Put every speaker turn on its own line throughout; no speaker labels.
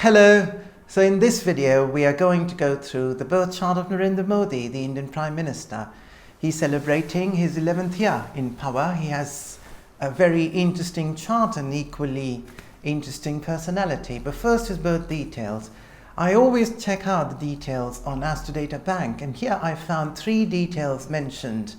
Hello. So in this video we are going to go through the birth chart of Narendra Modi, the Indian Prime Minister. He's celebrating his 11th year in power. He has a very interesting chart and equally interesting personality. But first, his birth details. I always check out the details on Astrodata Bank, and here I found 3 details mentioned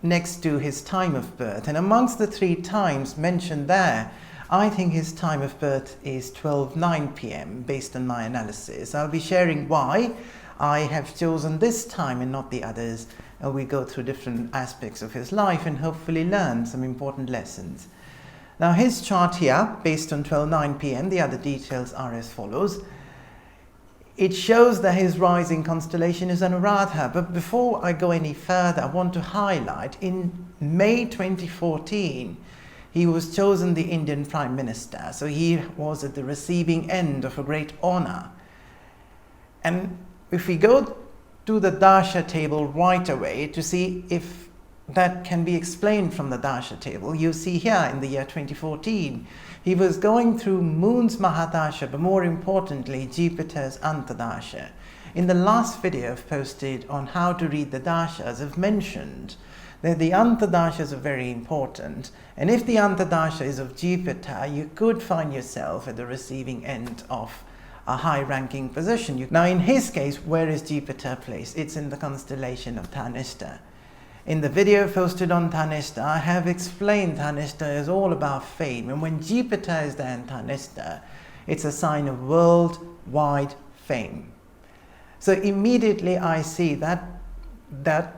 next to his time of birth. And amongst the 3 times mentioned there, I think his time of birth is 12:09 p.m. based on my analysis. I'll be sharing why I have chosen this time and not the others. And we go through different aspects of his life and hopefully learn some important lessons. Now his chart here, based on 12:09 p.m., the other details are as follows. It shows that his rising constellation is Anuradha. But before I go any further, I want to highlight in May 2014, he was chosen the Indian Prime Minister. So he was at the receiving end of a great honor. And if we go to the Dasha table right away to see if that can be explained from the Dasha table, you see here in the year 2014, he was going through Moon's Mahadasha, but more importantly, Jupiter's Antardasha. In the last video I've posted on how to read the Dashas, I've mentioned that the Antardashas are very important. And if the Antardasha is of Jupiter, you could find yourself at the receiving end of a high-ranking position. Now in his case, where is Jupiter placed? It's in the constellation of Dhanishta. In the video posted on Dhanishta, I have explained Dhanishta is all about fame. And when Jupiter is there in Dhanishta, it's a sign of worldwide fame. So immediately I see that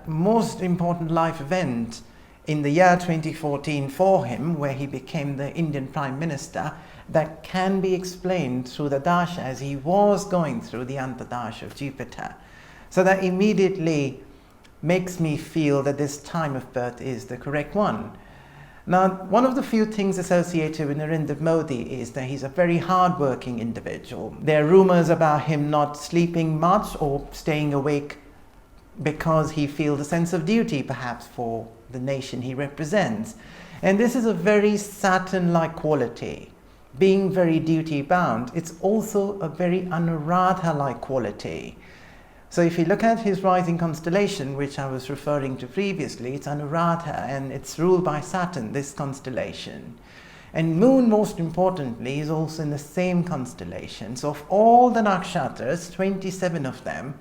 most important life event in the year 2014 for him, where he became the Indian Prime Minister, that can be explained through the Dasha as he was going through the Antardasha of Jupiter. So that immediately makes me feel that this time of birth is the correct one. Now, one of the few things associated with Narendra Modi is that he's a very hardworking individual. There are rumors about him not sleeping much or staying awake because he feels a sense of duty perhaps for the nation he represents. And this is a very Saturn-like quality. Being very duty-bound, it's also a very Anuradha-like quality. So if you look at his rising constellation, which I was referring to previously, it's Anuradha and it's ruled by Saturn, this constellation. And Moon, most importantly, is also in the same constellation. So of all the nakshatras, 27 of them,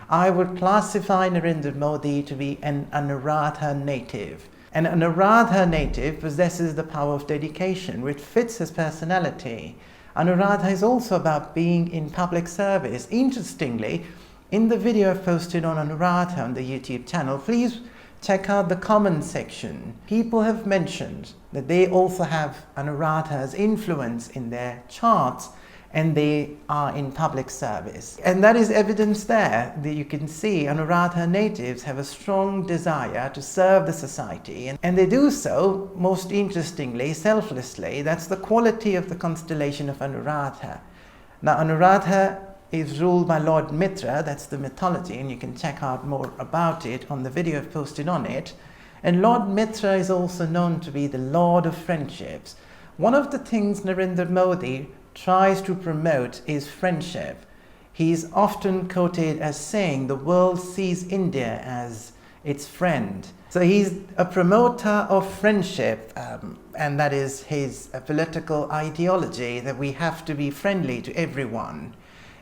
I would classify Narendra Modi to be an Anuradha native. An Anuradha native possesses the power of dedication, which fits his personality. Anuradha is also about being in public service. Interestingly, in the video I've posted on Anuradha on the YouTube channel, please check out the comment section. People have mentioned that they also have Anuradha's influence in their charts and they are in public service. And that is evidence there that you can see Anuradha natives have a strong desire to serve the society. And they do so, most interestingly, selflessly. That's the quality of the constellation of Anuradha. Now Anuradha is ruled by Lord Mitra, that's the mythology, and you can check out more about it on the video I've posted on it. And Lord Mitra is also known to be the Lord of Friendships. One of the things Narendra Modi tries to promote is friendship. He's often quoted as saying the world sees India as its friend. So he's a promoter of friendship, and that is his political ideology, that we have to be friendly to everyone.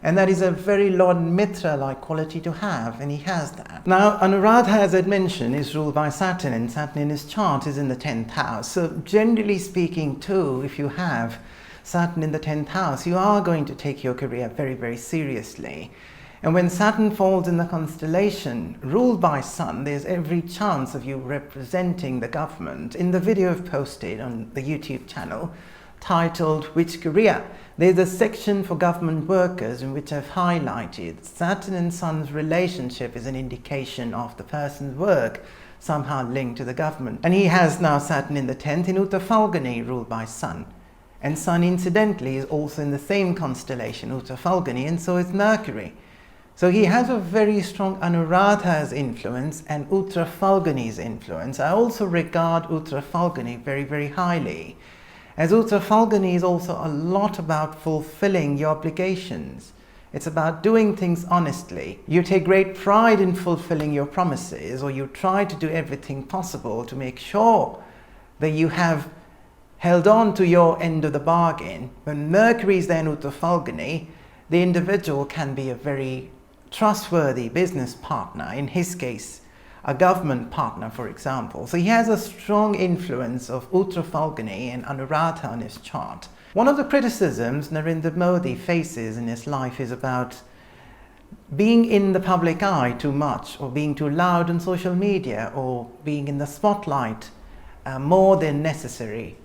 And that is a very Lord Mitra-like quality to have, and he has that. Now, Anuradha, as I mentioned, is ruled by Saturn, and Saturn in his chart is in the 10th house. So generally speaking too, if you have Saturn in the 10th house, you are going to take your career very, very seriously. And when Saturn falls in the constellation ruled by Sun, there's every chance of you representing the government. In the video I've posted on the YouTube channel, titled Which Career? There's a section for government workers in which I've highlighted Saturn and Sun's relationship is an indication of the person's work somehow linked to the government. And he has now Saturn in the 10th in Uttara Phalguni, ruled by Sun. And Sun, incidentally, is also in the same constellation, Uttara Phalguni, and so is Mercury. So he has a very strong Anuradha's influence and Uttara Phalguni's influence. I also regard Uttara Phalguni very, very highly. As Uttara Phalguni is also a lot about fulfilling your obligations. It's about doing things honestly. You take great pride in fulfilling your promises, or you try to do everything possible to make sure that you have held on to your end of the bargain. When Mercury is there in Uttara Phalguni, the individual can be a very trustworthy business partner, in his case, a government partner, for example. So he has a strong influence of Uttara Phalguni and Anuradha on his chart. One of the criticisms Narendra Modi faces in his life is about being in the public eye too much, or being too loud on social media, or being in the spotlight more than necessary.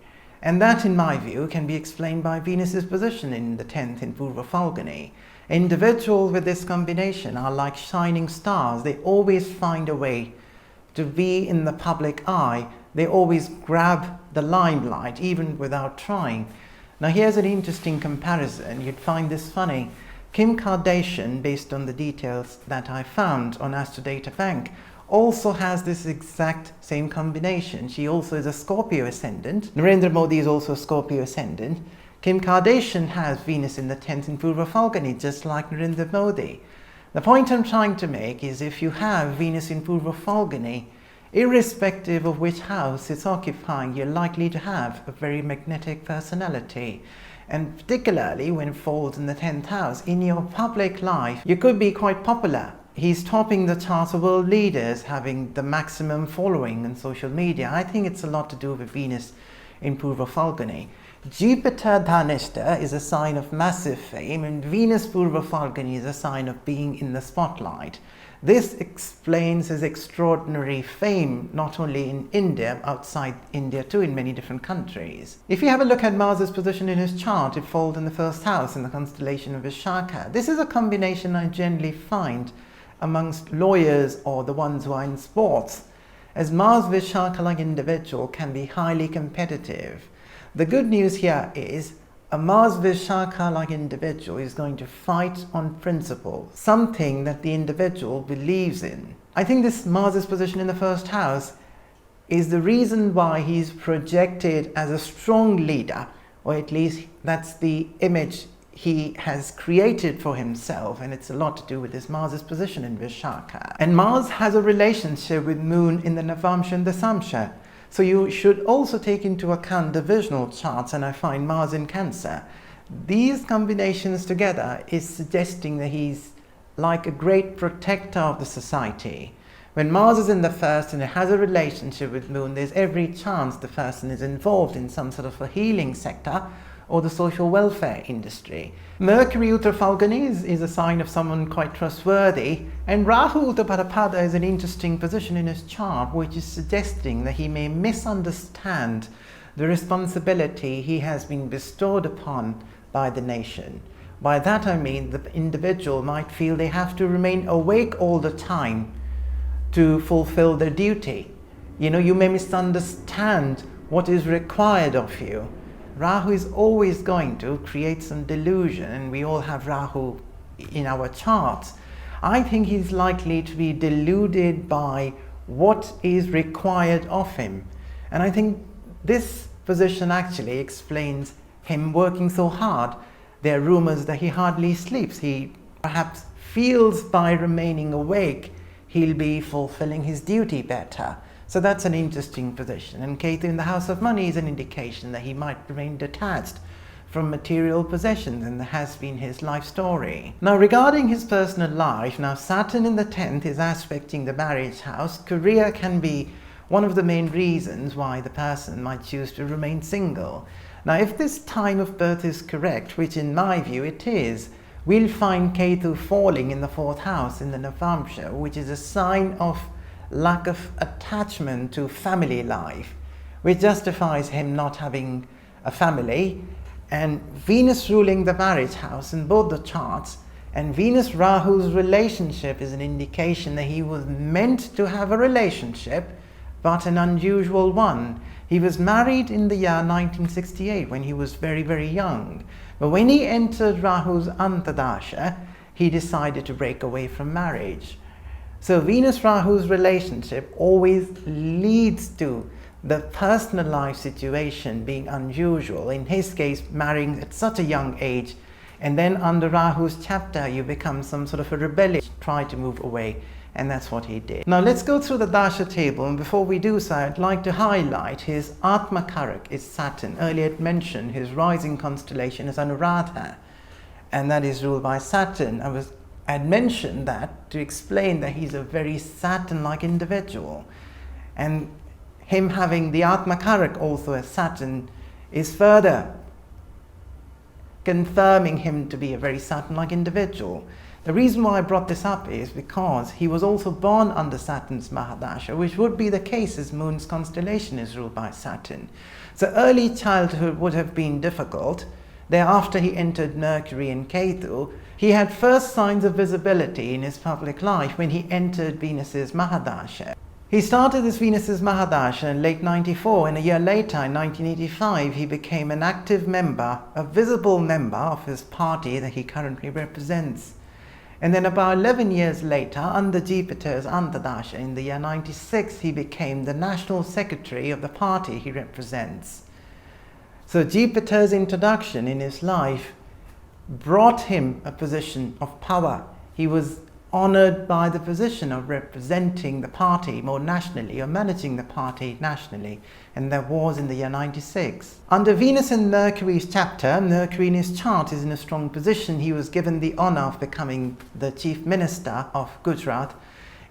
And that, in my view, can be explained by Venus's position in the 10th in Purva Phalguni. Individuals with this combination are like shining stars. They always find a way to be in the public eye. They always grab the limelight, even without trying. Now here's an interesting comparison. You'd find this funny. Kim Kardashian, based on the details that I found on Astrodata Bank, also has this exact same combination. She also is a Scorpio ascendant. Narendra Modi is also a Scorpio ascendant. Kim Kardashian has Venus in the 10th in Purva Phalguni, just like Narendra Modi. The point I'm trying to make is, if you have Venus in Purva Phalguni, irrespective of which house it's occupying, you're likely to have a very magnetic personality. And particularly when it falls in the 10th house, in your public life, you could be quite popular. He's topping the charts of world leaders, having the maximum following on social media. I think it's a lot to do with Venus in Purva Phalguni. Jupiter Dhanishta is a sign of massive fame, and Venus Purva Phalguni is a sign of being in the spotlight. This explains his extraordinary fame, not only in India, outside India too, in many different countries. If you have a look at Mars's position in his chart, it falls in the first house in the constellation of Vishaka. This is a combination I generally find amongst lawyers or the ones who are in sports, as Mars Vishaka-like individual can be highly competitive. The good news here is a Mars Vishaka-like individual is going to fight on principle, something that the individual believes in. I think this Mars's position in the first house is the reason why he's projected as a strong leader, or at least that's the image he has created for himself, and it's a lot to do with this Mars's position in Vishaka. And Mars has a relationship with Moon in the Navamsha and the Samsha. So you should also take into account divisional charts, and I find Mars in Cancer. These combinations together is suggesting that he's like a great protector of the society. When Mars is in the first and it has a relationship with Moon, there's every chance the person is involved in some sort of a healing sector or the social welfare industry. Mercury Uttara Phalguni is a sign of someone quite trustworthy, and Rahu Uttara is an interesting position in his chart, which is suggesting that he may misunderstand the responsibility he has been bestowed upon by the nation. By that I mean the individual might feel they have to remain awake all the time to fulfill their duty. You may misunderstand what is required of you. Rahu is always going to create some delusion, and we all have Rahu in our charts. I think he's likely to be deluded by what is required of him. And I think this position actually explains him working so hard. There are rumors that he hardly sleeps. He perhaps feels by remaining awake he'll be fulfilling his duty better. So that's an interesting position. And Ketu in the House of Money is an indication that he might remain detached from material possessions, and that has been his life story. Now regarding his personal life, now Saturn in the 10th is aspecting the marriage house. Career can be one of the main reasons why the person might choose to remain single. Now if this time of birth is correct, which in my view it is, we'll find Ketu falling in the 4th house in the Navamsha, which is a sign of lack of attachment to family life, which justifies him not having a family. And Venus ruling the marriage house in both the charts, and Venus Rahu's relationship is an indication that he was meant to have a relationship, but an unusual one. He was married in the year 1968 when he was very, very young. But when he entered Rahu's Antardasha, he decided to break away from marriage. So Venus-Rahu's relationship always leads to the personal life situation being unusual, in his case marrying at such a young age, and then under Rahu's chapter you become some sort of a rebellion, try to move away, and that's what he did. Now let's go through the Dasha table, and before we do so I'd like to highlight his Atma Karak is Saturn. Earlier I mentioned his rising constellation is Anuradha, and that is ruled by Saturn. I'd mentioned that to explain that he's a very Saturn-like individual, and him having the Atma Karak also as Saturn is further confirming him to be a very Saturn-like individual. The reason why I brought this up is because he was also born under Saturn's Mahadasha, which would be the case as Moon's constellation is ruled by Saturn. So early childhood would have been difficult. Thereafter he entered Mercury and Ketu. He had first signs of visibility in his public life when he entered Venus's Mahadasha. He started his Venus's Mahadasha in late 94, and a year later, in 1985, he became an active member, a visible member of his party that he currently represents. And then about 11 years later, under Jupiter's Antardasha in the year 96, he became the national secretary of the party he represents. So Jupiter's introduction in his life brought him a position of power. He was honored by the position of representing the party more nationally, or managing the party nationally, and that was in the year 96. Under Venus and Mercury's chapter, Mercury in his chart is in a strong position. He was given the honor of becoming the chief minister of Gujarat,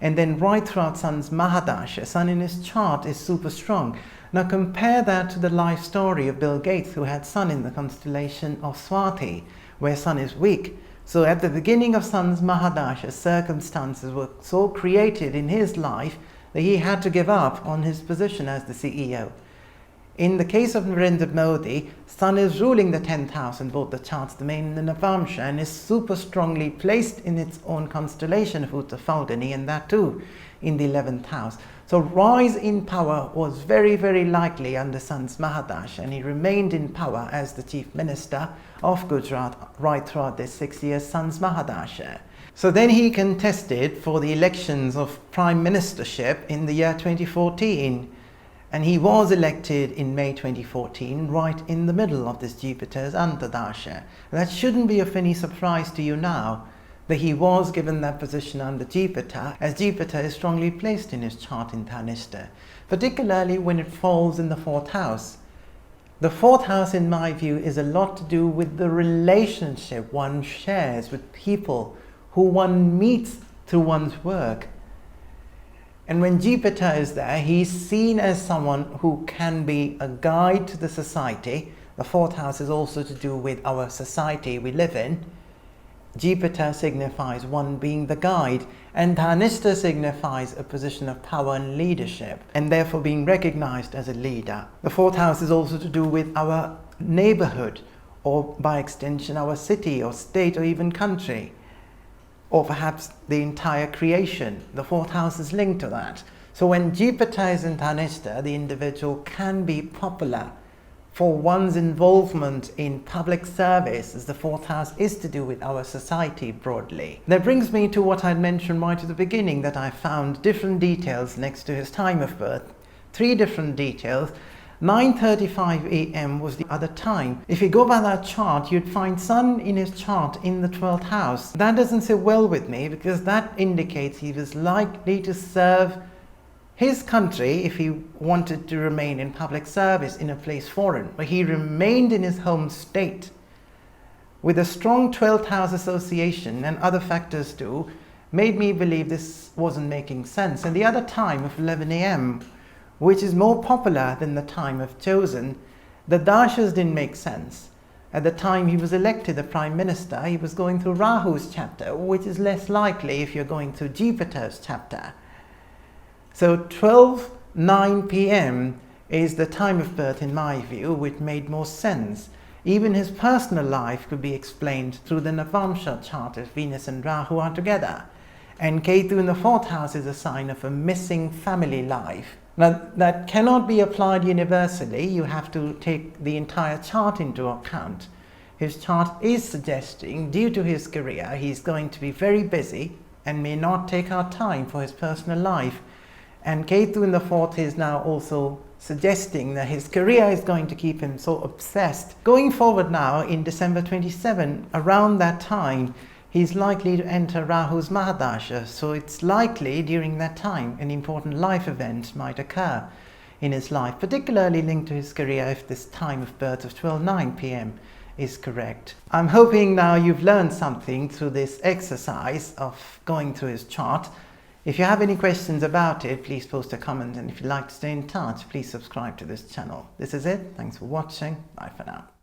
and then right throughout Sun's Mahadasha, Sun in his chart is super strong. Now compare that to the life story of Bill Gates, who had Sun in the constellation of Swati, where Sun is weak. So at the beginning of Sun's Mahadasha, circumstances were so created in his life that he had to give up on his position as the CEO. In the case of Narendra Modi, Sun is ruling the 10th house in both the charts, the main and the Navamsha, and is super strongly placed in its own constellation of Uttara Phalguni, and that too in the 11th house. So rise in power was very, very likely under Sun's Mahadasha, and he remained in power as the chief minister of Gujarat right throughout this 6 years Sun's Mahadasha. So then he contested for the elections of prime ministership in the year 2014, and he was elected in May 2014, right in the middle of this Jupiter's Antardasha. That shouldn't be of any surprise to you now, that he was given that position under Jupiter, as Jupiter is strongly placed in his chart in Dhanishta, particularly when it falls in the 4th house. The 4th house, in my view, is a lot to do with the relationship one shares with people who one meets through one's work. And when Jupiter is there, he's seen as someone who can be a guide to the society. The 4th house is also to do with our society we live in. Jupiter signifies one being the guide, and Dhanishta signifies a position of power and leadership, and therefore being recognized as a leader. The 4th house is also to do with our neighborhood, or by extension our city or state or even country, or perhaps the entire creation. The 4th house is linked to that. So when Jupiter is in Dhanishta, the individual can be popular for one's involvement in public service, as the 4th house is to do with our society broadly. That brings me to what I mentioned right at the beginning, that I found different details next to his time of birth. 3 different details. 9:35 a.m. was the other time. If you go by that chart, you'd find Sun in his chart in the 12th house. That doesn't sit well with me, because that indicates he was likely to serve his country if he wanted to remain in public service in a place foreign, but he remained in his home state. With a strong 12th house association and other factors too, made me believe this wasn't making sense. And the other time of 11 a.m., which is more popular than the time of chosen, the Dashas didn't make sense. At the time he was elected the prime minister, he was going through Rahu's chapter, which is less likely if you're going through Jupiter's chapter. So 12:09 p.m. is the time of birth in my view, which made more sense. Even his personal life could be explained through the Navamsha chart if Venus and Rahu are together. And Ketu in the 4th house is a sign of a missing family life. Now that cannot be applied universally. You have to take the entire chart into account. His chart is suggesting, due to his career, he's going to be very busy and may not take out time for his personal life. And Ketu in the 4th is now also suggesting that his career is going to keep him so obsessed. Going forward now in December 27, around that time, he's likely to enter Rahu's Mahadasha. So it's likely during that time an important life event might occur in his life, particularly linked to his career if this time of birth of 12:09 p.m. is correct. I'm hoping now you've learned something through this exercise of going through his chart. If you have any questions about it, please post a comment, and if you'd like to stay in touch, please subscribe to this channel. This is it. Thanks for watching. Bye for now.